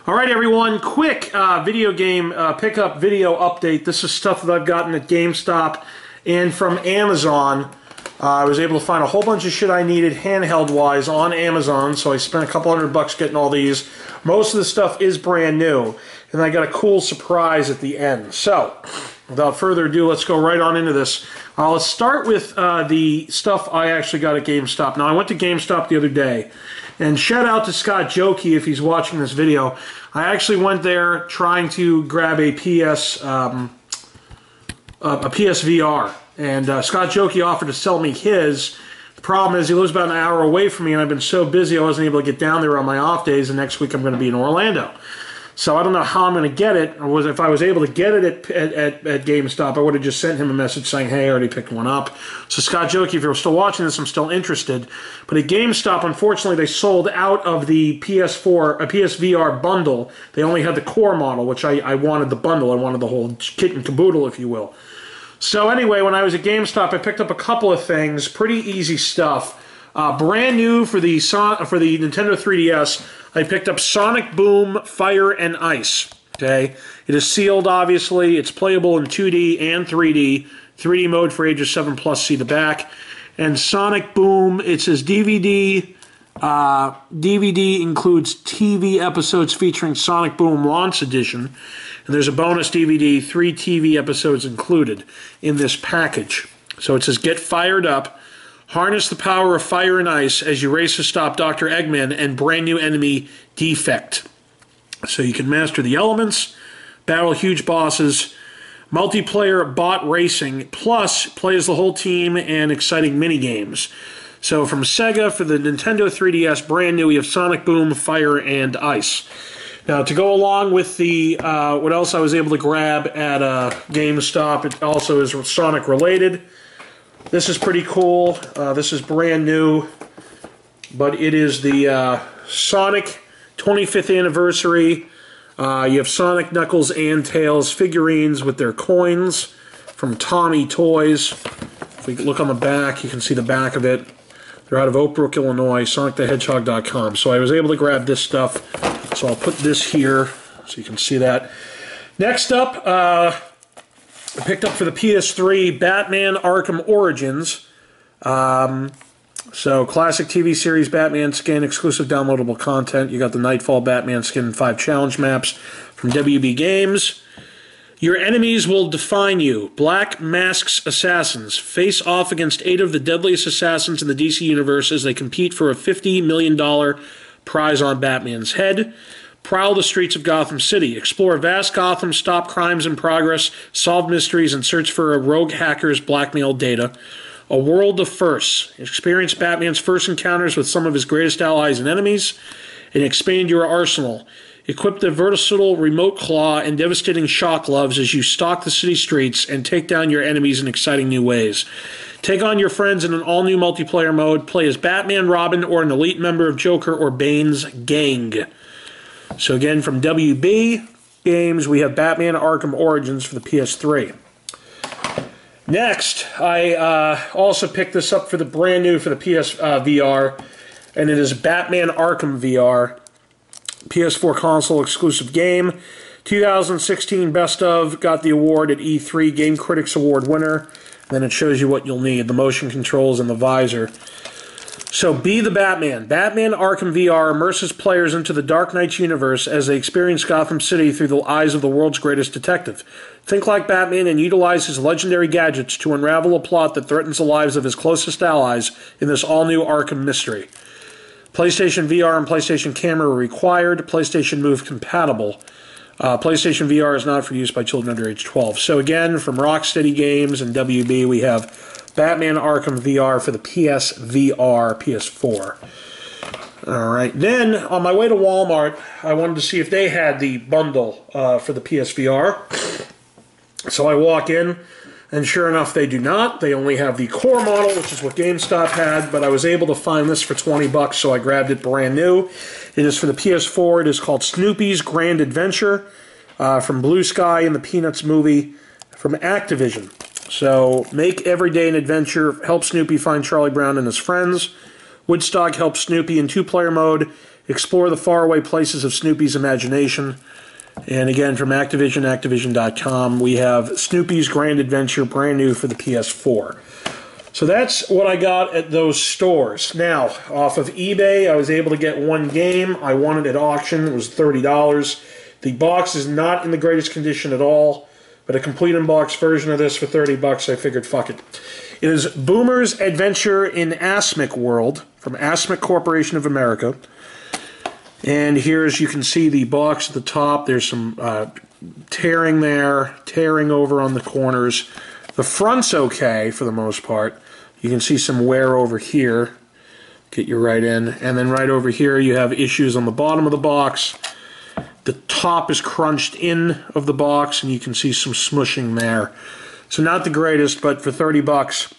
All right, everyone, quick video game pickup video update. This is stuff that I've gotten at GameStop and from Amazon. I was able to find a whole bunch of shit I needed handheld-wise on Amazon, so I spent a couple $100 getting all these. Most of the stuff is brand new, and I got a cool surprise at the end. So, without further ado, let's go right on into this. Let's start with the stuff I actually got at GameStop. Now, I went to GameStop the other day, and shout out to Scott Jokey if he's watching this video. I actually went there trying to grab a PSVR, and Scott Jokey offered to sell me his. The problem is he lives about an hour away from me, and I've been so busy I wasn't able to get down there on my off days, and next week I'm going to be in Orlando. So I don't know how I'm going to get it, or if I was able to get it at GameStop, I would have just sent him a message saying, hey, I already picked one up. So Scott Jokey, if you're still watching this, I'm still interested. But at GameStop, unfortunately, they sold out of the PSVR bundle. They only had the core model, which I wanted the bundle. I wanted the whole kit and caboodle, if you will. So anyway, when I was at GameStop, I picked up a couple of things, pretty easy stuff. Brand new for the Nintendo 3DS, I picked up Sonic Boom Fire and Ice. Okay, it is sealed, obviously. It's playable in 2D and 3D. 3D mode for ages 7+, see the back. And Sonic Boom, it says DVD. DVD includes TV episodes featuring Sonic Boom Launch Edition. And there's a bonus DVD, 3 TV episodes included in this package. So it says, get fired up. Harness the power of fire and ice as you race to stop Dr. Eggman and brand new enemy Defect. So you can master the elements, battle huge bosses, multiplayer bot racing, plus play as the whole team and exciting mini-games. So from Sega for the Nintendo 3DS, brand new, we have Sonic Boom, Fire, and Ice. Now, to go along with the what else I was able to grab at GameStop, it also is Sonic-related. This is pretty cool. This is brand new, but it is the Sonic 25th anniversary. You have Sonic, Knuckles, and Tails figurines with their coins from Tommy Toys. If we look on the back, you can see the back of it. They're out of Oak Brook, Illinois, sonicthehedgehog.com. So I was able to grab this stuff, so I'll put this here so you can see that. Next up, I picked up for the PS3 Batman Arkham Origins. So classic TV series Batman skin, exclusive downloadable content. You got the Nightfall Batman skin and 5 challenge maps from WB Games. Your enemies will define you. Black Mask's assassins face off against 8 of the deadliest assassins in the DC universe as they compete for a $50 million prize on Batman's head. Prowl the streets of Gotham City. Explore vast Gotham, stop crimes in progress, solve mysteries, and search for a rogue hacker's blackmailed data. A world of firsts. Experience Batman's first encounters with some of his greatest allies and enemies, and expand your arsenal. Equip the versatile remote claw and devastating shock gloves as you stalk the city streets and take down your enemies in exciting new ways. Take on your friends in an all-new multiplayer mode. Play as Batman, Robin, or an elite member of Joker or Bane's gang. So again, from WB Games, we have Batman Arkham Origins for the PS3. Next, I also picked this up for the brand new for the PSVR, and it is Batman Arkham VR, PS4 console exclusive game. 2016 Best of, got the award at E3, Game Critics Award winner. And then it shows you what you'll need, the motion controls and the visor. So be the Batman. Batman Arkham VR immerses players into the Dark Knight's universe as they experience Gotham City through the eyes of the world's greatest detective. Think like Batman and utilize his legendary gadgets to unravel a plot that threatens the lives of his closest allies in this all-new Arkham mystery. PlayStation VR and PlayStation Camera are required. PlayStation Move compatible. PlayStation VR is not for use by children under age 12. So again, from Rocksteady Games and WB, we have Batman Arkham VR for the PSVR, PS4. Alright, then on my way to Walmart, I wanted to see if they had the bundle for the PSVR. So I walk in, and sure enough, they do not. They only have the core model, which is what GameStop had, but I was able to find this for $20, so I grabbed it brand new. It is for the PS4. It is called Snoopy's Grand Adventure from Blue Sky and the Peanuts movie from Activision. So, make every day an adventure, help Snoopy find Charlie Brown and his friends. Woodstock helps Snoopy in 2-player mode, Explore the faraway places of Snoopy's imagination. And again, from Activision, Activision.com, we have Snoopy's Grand Adventure, brand new for the PS4. So that's what I got at those stores. Now, off of eBay, I was able to get one game. I won it at auction. It was $30. The box is not in the greatest condition at all, but a complete unboxed version of this for $30, I figured, fuck it. It is Boomer's Adventure in Asmic World from Asmic Corporation of America. And here, as you can see, the box at the top, there's some tearing there, tearing over on the corners. The front's okay for the most part. You can see some wear over here. Get you right in. And then right over here, you have issues on the bottom of the box. The top is crunched in of the box, and you can see some smushing there. So not the greatest, but for $30,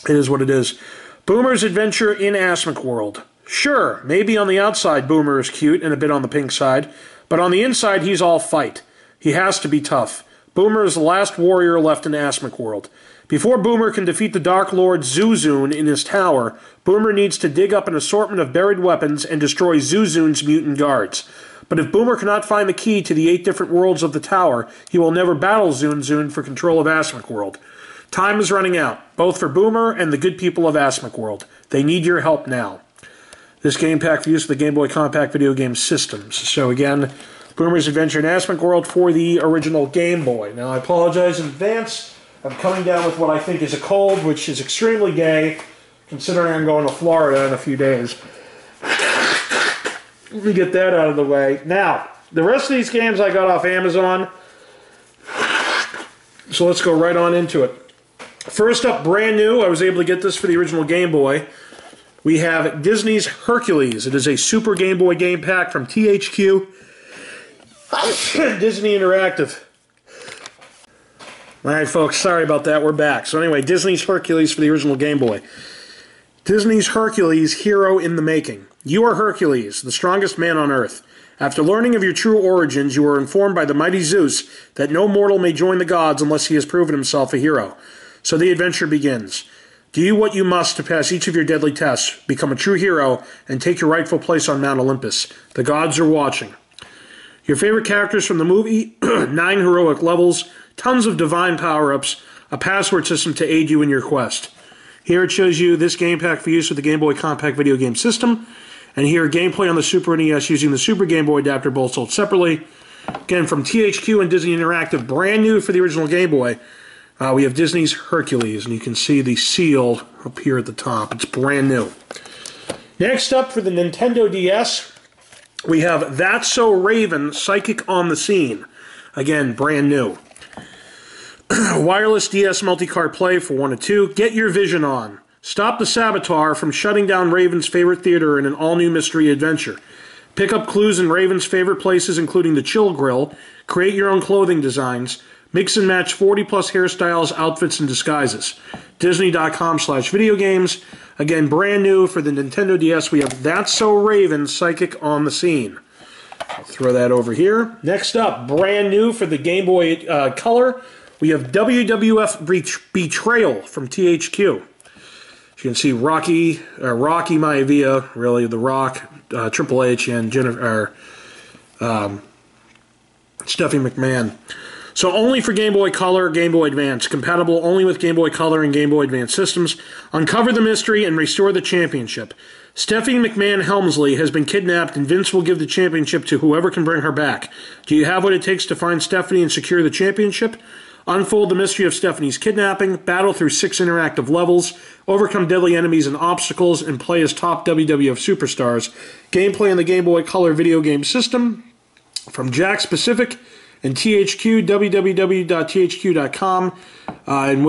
it is what it is. Boomer's Adventure in Asmic World. Sure, maybe on the outside Boomer is cute and a bit on the pink side, but on the inside he's all fight. He has to be tough. Boomer is the last warrior left in Asmic World. Before Boomer can defeat the Dark Lord Zuzun in his tower, Boomer needs to dig up an assortment of buried weapons and destroy Zuzun's mutant guards. But if Boomer cannot find the key to the 8 different worlds of the tower, he will never battle Zuzun for control of Asmic World. Time is running out, both for Boomer and the good people of Asmic World. They need your help now. This game pack for use with the Game Boy Compact video game systems. So again, Boomer's Adventure in Asmic World for the original Game Boy. Now I apologize in advance. I'm coming down with what I think is a cold, which is extremely gay, considering I'm going to Florida in a few days. Let me get that out of the way. Now, the rest of these games I got off Amazon. So let's go right on into it. First up, brand new. I was able to get this for the original Game Boy. We have Disney's Hercules. It is a Super Game Boy game pack from THQ Disney Interactive. Alright folks, sorry about that, we're back. So anyway, Disney's Hercules for the original Game Boy. Disney's Hercules, hero in the making. You are Hercules, the strongest man on Earth. After learning of your true origins, you are informed by the mighty Zeus that no mortal may join the gods unless he has proven himself a hero. So the adventure begins. Do what you must to pass each of your deadly tests, become a true hero, and take your rightful place on Mount Olympus. The gods are watching. Your favorite characters from the movie, 9 heroic levels, tons of divine power-ups, a password system to aid you in your quest. Here it shows you this game pack for use with the Game Boy Compact video game system, and here gameplay on the Super NES using the Super Game Boy adapter, both sold separately. Again, from THQ and Disney Interactive, brand new for the original Game Boy. We have Disney's Hercules, and you can see the seal up here at the top. It's brand new. Next up for the Nintendo DS, we have That's So Raven, Psychic on the Scene. Again, brand new. Wireless DS multi-card play for 1 of 2. Get your vision on. Stop the Saboteur from shutting down Raven's favorite theater in an all-new mystery adventure. Pick up clues in Raven's favorite places, including the Chill Grill. Create your own clothing designs. Mix and match 40-plus hairstyles, outfits, and disguises. Disney.com/videogames. Again, brand new for the Nintendo DS. We have That's So Raven, Psychic on the Scene. I'll throw that over here. Next up, brand new for the Game Boy Color. We have WWF Betrayal from THQ. As you can see, Rocky Maivia, really, The Rock, Triple H, and Stephanie McMahon. So only for Game Boy Color, Game Boy Advance. Compatible only with Game Boy Color and Game Boy Advance systems. Uncover the mystery and restore the championship. Stephanie McMahon Helmsley has been kidnapped, and Vince will give the championship to whoever can bring her back. Do you have what it takes to find Stephanie and secure the championship? Unfold the mystery of Stephanie's kidnapping, battle through 6 interactive levels, overcome deadly enemies and obstacles, and play as top WWF superstars. Gameplay on the Game Boy Color video game system from Jakks Pacific and THQ, www.thq.com, and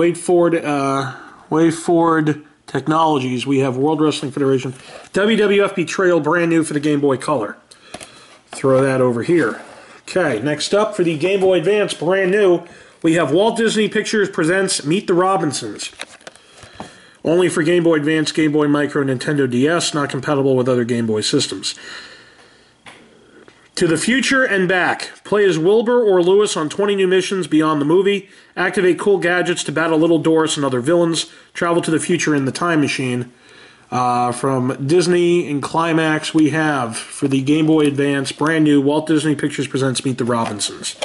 WaveForward Technologies. We have World Wrestling Federation. WWF Betrayal, brand new for the Game Boy Color. Throw that over here. Okay, next up for the Game Boy Advance, brand new, we have Walt Disney Pictures presents Meet the Robinsons. Only for Game Boy Advance, Game Boy Micro, Nintendo DS, not compatible with other Game Boy systems. To the Future and Back. Play as Wilbur or Lewis on 20 new missions beyond the movie. Activate cool gadgets to battle Little Doris and other villains. Travel to the future in the time machine. From Disney and Climax, we have, for the Game Boy Advance, brand new, Walt Disney Pictures presents Meet the Robinsons.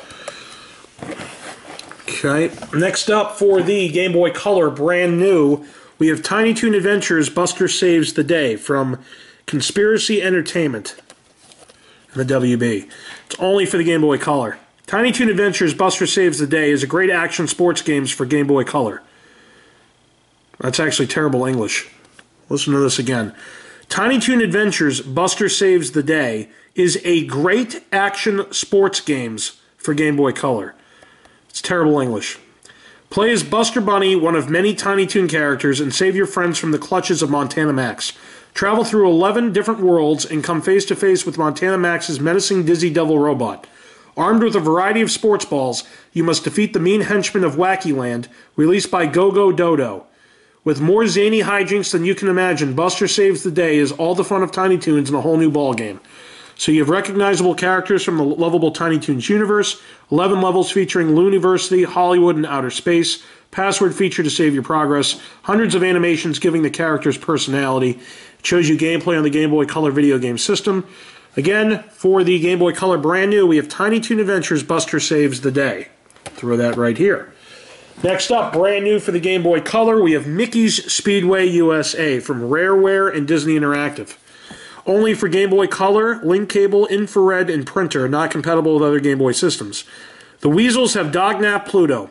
Okay, next up for the Game Boy Color, brand new, we have Tiny Toon Adventures, Buster Saves the Day, from Conspiracy Entertainment, the WB. It's only for the Game Boy Color. Tiny Toon Adventures, Buster Saves the Day is a great action sports games for Game Boy Color. That's actually terrible English. Listen to this again. Tiny Toon Adventures, Buster Saves the Day is a great action sports games for Game Boy Color. It's terrible English. Play as Buster Bunny, one of many Tiny Toon characters, and save your friends from the clutches of Montana Max. Travel through 11 different worlds and come face to face with Montana Max's menacing Dizzy Devil robot. Armed with a variety of sports balls, you must defeat the mean henchmen of Wacky Land, released by Go-Go Dodo. With more zany hijinks than you can imagine, Buster Saves the Day is all the fun of Tiny Toons in a whole new ballgame. So you have recognizable characters from the lovable Tiny Toons universe, 11 levels featuring Looniversity, Hollywood, and outer space, password feature to save your progress, hundreds of animations giving the characters personality. It shows you gameplay on the Game Boy Color video game system. Again, for the Game Boy Color brand new, we have Tiny Toon Adventures, Buster Saves the Day. Throw that right here. Next up, brand new for the Game Boy Color, we have Mickey's Speedway USA from Rareware and Disney Interactive. Only for Game Boy Color, link cable, infrared, and printer, not compatible with other Game Boy systems. The Weasels have dognapped Pluto.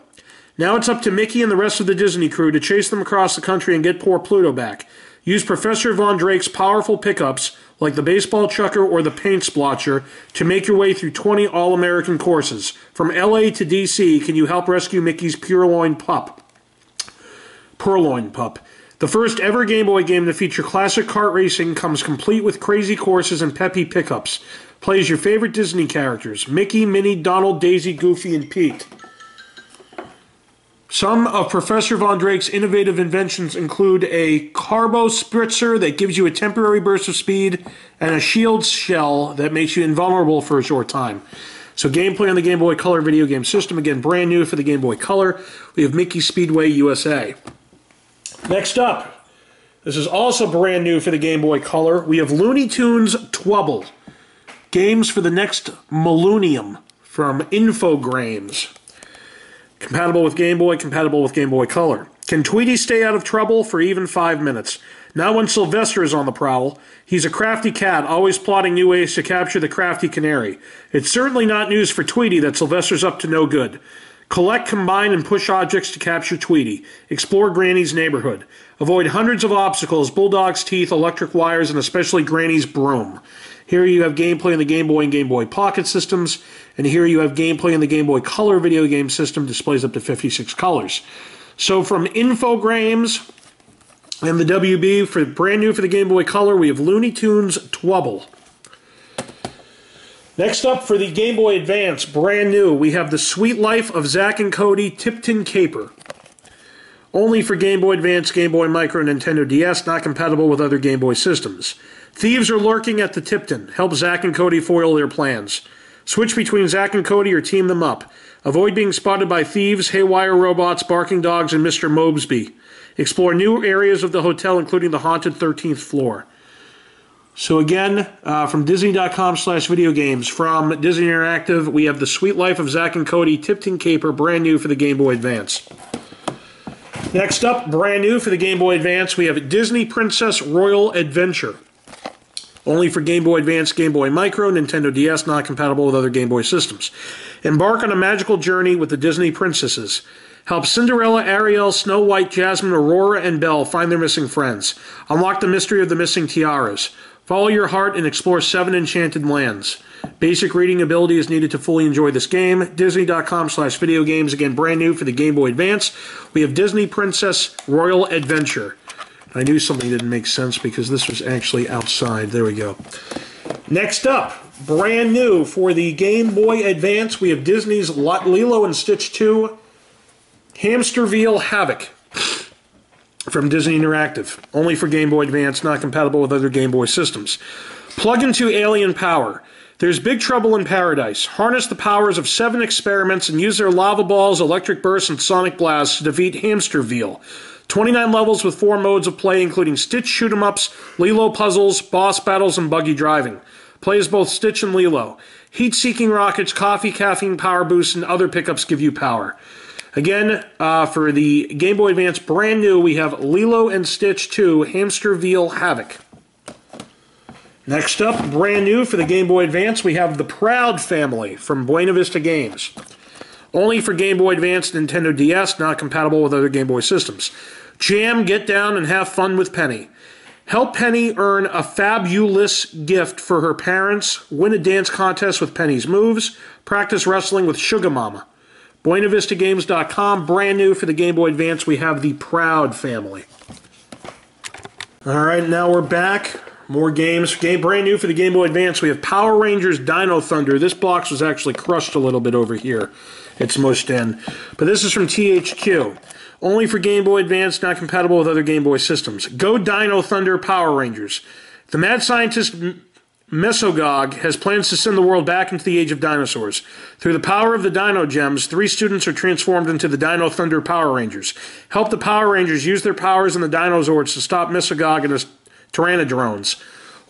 Now it's up to Mickey and the rest of the Disney crew to chase them across the country and get poor Pluto back. Use Professor Von Drake's powerful pickups, like the baseball chucker or the paint splotcher, to make your way through 20 All-American courses. From LA to DC, can you help rescue Mickey's Purloin Pup? The first ever Game Boy game to feature classic kart racing comes complete with crazy courses and peppy pickups. Play as your favorite Disney characters: Mickey, Minnie, Donald, Daisy, Goofy, and Pete. Some of Professor Von Drake's innovative inventions include a carbo spritzer that gives you a temporary burst of speed and a shield shell that makes you invulnerable for a short time. So gameplay on the Game Boy Color video game system, again brand new for the Game Boy Color. We have Mickey Speedway USA. Next up, this is also brand new for the Game Boy Color. We have Looney Tunes Twubble. Games for the next millennium from Infogrames. Compatible with Game Boy, compatible with Game Boy Color. Can Tweety stay out of trouble for even 5 minutes? Now when Sylvester is on the prowl, he's a crafty cat, always plotting new ways to capture the crafty canary. It's certainly not news for Tweety that Sylvester's up to no good. Collect, combine, and push objects to capture Tweety. Explore Granny's neighborhood. Avoid hundreds of obstacles, Bulldog's teeth, electric wires, and especially Granny's broom. Here you have gameplay in the Game Boy and Game Boy Pocket systems, and here you have gameplay in the Game Boy Color video game system, displays up to 56 colors. So from Infogrames and the WB, for brand new for the Game Boy Color, we have Looney Tunes Twubble. Next up for the Game Boy Advance, brand new, we have The Sweet Life of Zack and Cody Tipton Caper. Only for Game Boy Advance, Game Boy Micro, and Nintendo DS, not compatible with other Game Boy systems. Thieves are lurking at the Tipton. Help Zack and Cody foil their plans. Switch between Zack and Cody or team them up. Avoid being spotted by thieves, haywire robots, barking dogs, and Mr. Mobsby. Explore new areas of the hotel, including the haunted 13th floor. So again, from Disney.com/videogames, from Disney Interactive, we have The Sweet Life of Zack and Cody Tipton Caper, brand new for the Game Boy Advance. Next up, brand new for the Game Boy Advance, we have Disney Princess Royal Adventure. Only for Game Boy Advance, Game Boy Micro, Nintendo DS, not compatible with other Game Boy systems. Embark on a magical journey with the Disney princesses. Help Cinderella, Ariel, Snow White, Jasmine, Aurora, and Belle find their missing friends. Unlock the mystery of the missing tiaras. Follow your heart and explore 7 enchanted lands. Basic reading ability is needed to fully enjoy this game. Disney.com/videogames, again brand new for the Game Boy Advance. We have Disney Princess Royal Adventure. I knew something didn't make sense because this was actually outside. There we go. Next up, brand new for the Game Boy Advance, we have Disney's Lilo and Stitch 2 Hamsterville Havoc from Disney Interactive. Only for Game Boy Advance, not compatible with other Game Boy systems. Plug into alien power. There's big trouble in paradise. Harness the powers of 7 experiments and use their lava balls, electric bursts, and sonic blasts to defeat Hamsterville. 29 levels with 4 modes of play, including Stitch shoot-'em-ups, Lilo puzzles, boss battles, and buggy driving. Play as both Stitch and Lilo. Heat-seeking rockets, coffee, caffeine, power boosts, and other pickups give you power. Again, for the Game Boy Advance, brand new, we have Lilo and Stitch 2, Hamster Veal Havoc. Next up, brand new for the Game Boy Advance, we have the Proud Family from Buena Vista Games. Only for Game Boy Advance, Nintendo DS, not compatible with other Game Boy systems. Jam, get down, and have fun with Penny. Help Penny earn a fabulous gift for her parents, win a dance contest with Penny's moves, practice wrestling with Sugar Mama. BuenaVistaGames.com, brand new for the Game Boy Advance, we have the Proud Family. Alright, now we're back. More games. Brand new for the Game Boy Advance, we have Power Rangers Dino Thunder. This box was actually crushed a little bit over here. It's mushed in. But this is from THQ. Only for Game Boy Advance, not compatible with other Game Boy systems. Go Dino Thunder Power Rangers. The mad scientist Mesogog has plans to send the world back into the age of dinosaurs. Through the power of the Dino Gems, 3 students are transformed into the Dino Thunder Power Rangers. Help the Power Rangers use their powers in the Dinozords to stop Mesogog and his Tyrannodrones.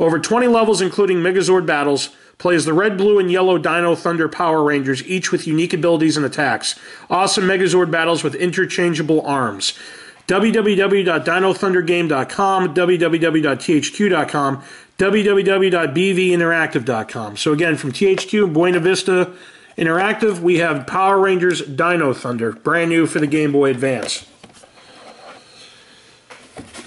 Over 20 levels, including Megazord battles. Play as the red, blue, and yellow Dino Thunder Power Rangers, each with unique abilities and attacks. Awesome Megazord battles with interchangeable arms. www.dinothundergame.com, www.thq.com, www.bvinteractive.com. So again, from THQ and Buena Vista Interactive, we have Power Rangers Dino Thunder, brand new for the Game Boy Advance.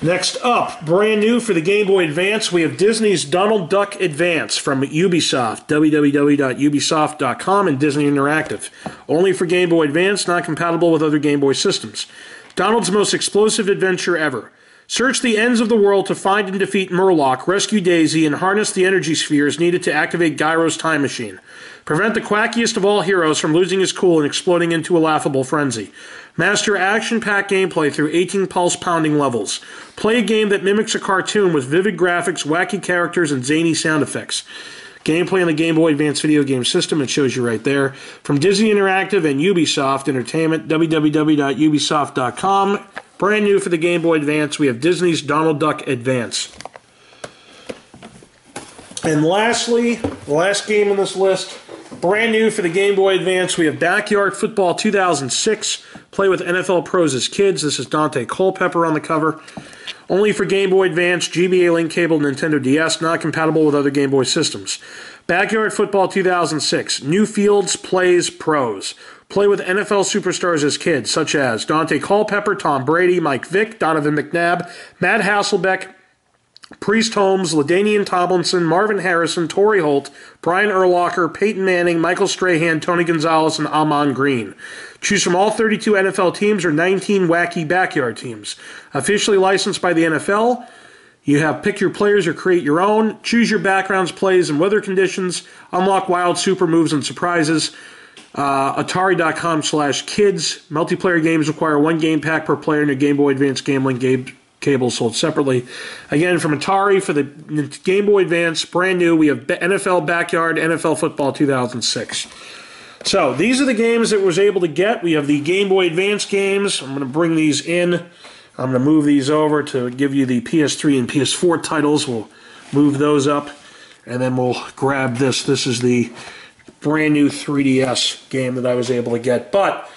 Next up, brand new for the Game Boy Advance, we have Disney's Donald Duck Advance from Ubisoft, www.ubisoft.com, and Disney Interactive. Only for Game Boy Advance, not compatible with other Game Boy systems. Donald's most explosive adventure ever. Search the ends of the world to find and defeat Murloc, rescue Daisy, and harness the energy spheres needed to activate Gyro's time machine. Prevent the quackiest of all heroes from losing his cool and exploding into a laughable frenzy. Master action-packed gameplay through 18 pulse-pounding levels. Play a game that mimics a cartoon with vivid graphics, wacky characters, and zany sound effects. Gameplay on the Game Boy Advance video game system, it shows you right there. From Disney Interactive and Ubisoft Entertainment, www.ubisoft.com. Brand new for the Game Boy Advance, we have Disney's Donald Duck Advance. And lastly, the last game on this list, brand new for the Game Boy Advance, we have Backyard Football 2006. Play with NFL pros as kids. This is Dante Culpepper on the cover. Only for Game Boy Advance, GBA link cable, Nintendo DS, not compatible with other Game Boy systems. Backyard Football 2006. New fields, plays, pros. Play with NFL superstars as kids, such as Dante Culpepper, Tom Brady, Mike Vick, Donovan McNabb, Matt Hasselbeck, Priest Holmes, LaDainian Tomlinson, Marvin Harrison, Torrey Holt, Brian Urlacher, Peyton Manning, Michael Strahan, Tony Gonzalez, and Amon Green. Choose from all 32 NFL teams or 19 wacky backyard teams. Officially licensed by the NFL. You have pick your players or create your own. Choose your backgrounds, plays, and weather conditions. Unlock wild super moves and surprises. Atari.com/kids. Multiplayer games require 1 game pack per player in your Game Boy Advance Game Link cable sold separately. Again, from Atari for the Game Boy Advance, brand new, we have NFL Backyard, NFL Football 2006. So, these are the games that I was able to get. We have the Game Boy Advance games. I'm going to bring these in. I'm going to move these over to give you the PS3 and PS4 titles. We'll move those up, and then we'll grab this. This is the brand new 3DS game that I was able to get. But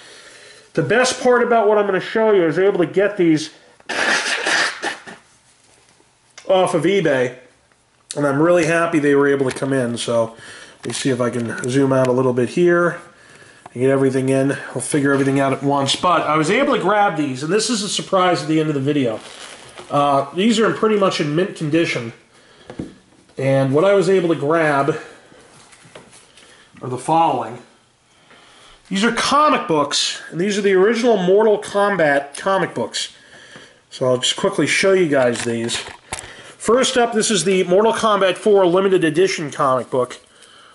the best part about what I'm going to show you is I was able to get these off of eBay, and I'm really happy they were able to come in. So let me see if I can zoom out a little bit here and get everything in. I'll figure everything out at once. But I was able to grab these, and this is a surprise at the end of the video. These are pretty much in mint condition, and what I was able to grab are the following. These are comic books, and these are the original Mortal Kombat comic books. So I'll just quickly show you guys these. First up, this is the Mortal Kombat 4 limited edition comic book. I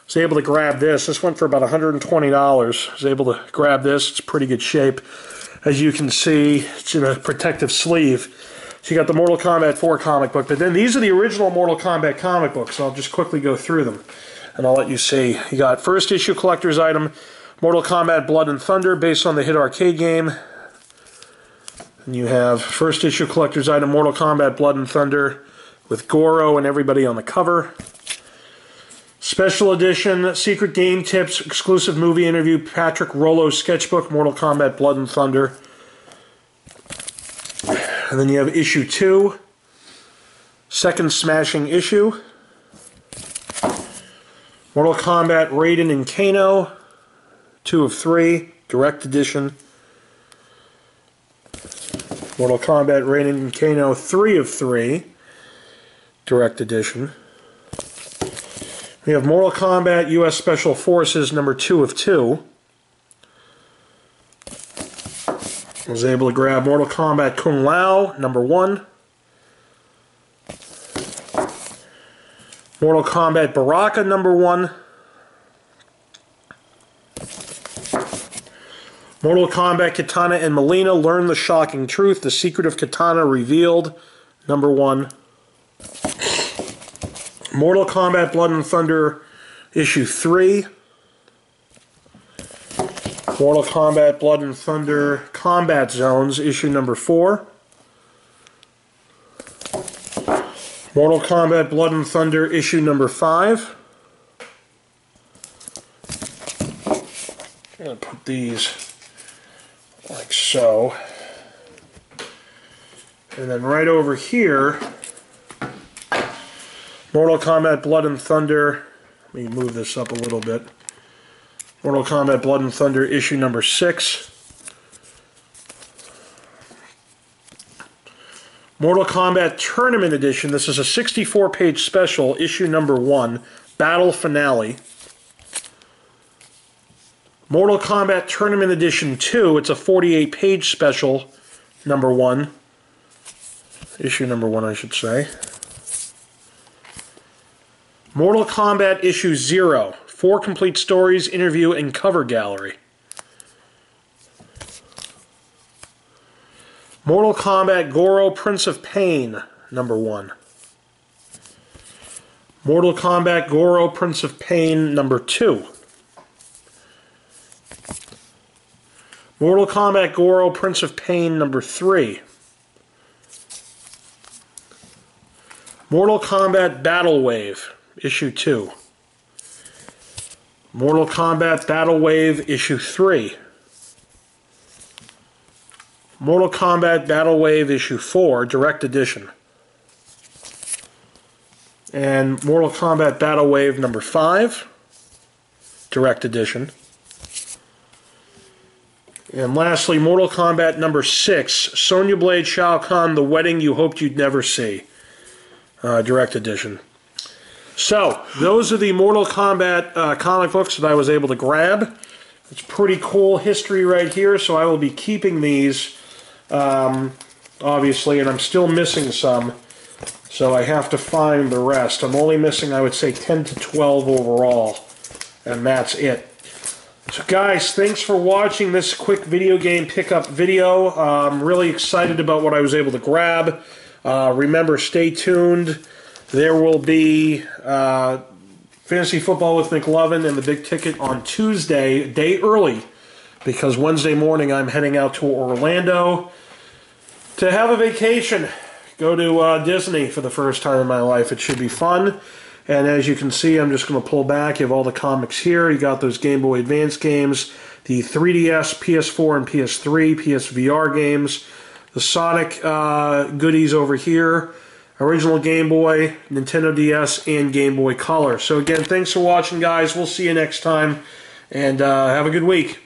was able to grab this. This went for about $120. I was able to grab this. It's pretty good shape. As you can see, it's in a protective sleeve. So you got the Mortal Kombat 4 comic book. But then these are the original Mortal Kombat comic books. So I'll just quickly go through them, and I'll let you see. You got first issue collector's item, Mortal Kombat Blood and Thunder, based on the hit arcade game. And And you have first issue collector's item Mortal Kombat Blood and Thunder with Goro and everybody on the cover. Special edition Secret Game Tips exclusive movie interview Patrick Rollo sketchbook Mortal Kombat Blood and Thunder. And then you have issue 2, second smashing issue. Mortal Kombat Raiden and Kano, 2 of 3, direct edition. Mortal Kombat Raiden and Kano, 3 of 3, direct edition. We have Mortal Kombat U.S. Special Forces number 2 of 2. I was able to grab Mortal Kombat Kung Lao number 1. Mortal Kombat Baraka number 1. Mortal Kombat Katana and Mileena Learn the Shocking Truth, The Secret of Katana Revealed number 1. Mortal Kombat Blood and Thunder issue 3. Mortal Kombat Blood and Thunder Combat Zones issue number 4. Mortal Kombat Blood and Thunder issue number 5. I'm going to put these like so. And then right over here, Mortal Kombat Blood and Thunder, let me move this up a little bit. Mortal Kombat Blood and Thunder issue number 6. Mortal Kombat Tournament Edition. This is a 64-page special, issue number 1, Battle Finale. Mortal Kombat Tournament Edition 2. It's a 48-page special, number 1. Issue number 1, I should say. Mortal Kombat issue 0. 4 complete stories, interview, and cover gallery. Mortal Kombat Goro Prince of Pain, number 1. Mortal Kombat Goro Prince of Pain, number 2. Mortal Kombat Goro Prince of Pain, number 3. Mortal Kombat Battle Wave, issue 2. Mortal Kombat Battle Wave, issue 3. Mortal Kombat Battle Wave issue 4, direct edition. And Mortal Kombat Battle Wave number 5, direct edition. And lastly, Mortal Kombat number 6, Sonya Blade Shao Kahn, The Wedding You Hoped You'd Never See, direct edition. So, those are the Mortal Kombat comic books that I was able to grab. It's pretty cool history right here, so I will be keeping these. Obviously, and I'm still missing some, so I have to find the rest. I'm only missing, I would say, 10 to 12 overall, and that's it. So guys, thanks for watching this quick video game pickup video. I'm really excited about what I was able to grab. Remember, stay tuned. There will be Fantasy Football with McLovin and the Big Ticket on Tuesday, a day early, because Wednesday morning I'm heading out to Orlando to have a vacation. Go to Disney for the first time in my life. It should be fun. And as you can see, I'm just going to pull back. You have all the comics here. You got those Game Boy Advance games, the 3DS, PS4, and PS3, PSVR games, the Sonic goodies over here, original Game Boy, Nintendo DS, and Game Boy Color. So again, thanks for watching, guys. We'll see you next time, and have a good week.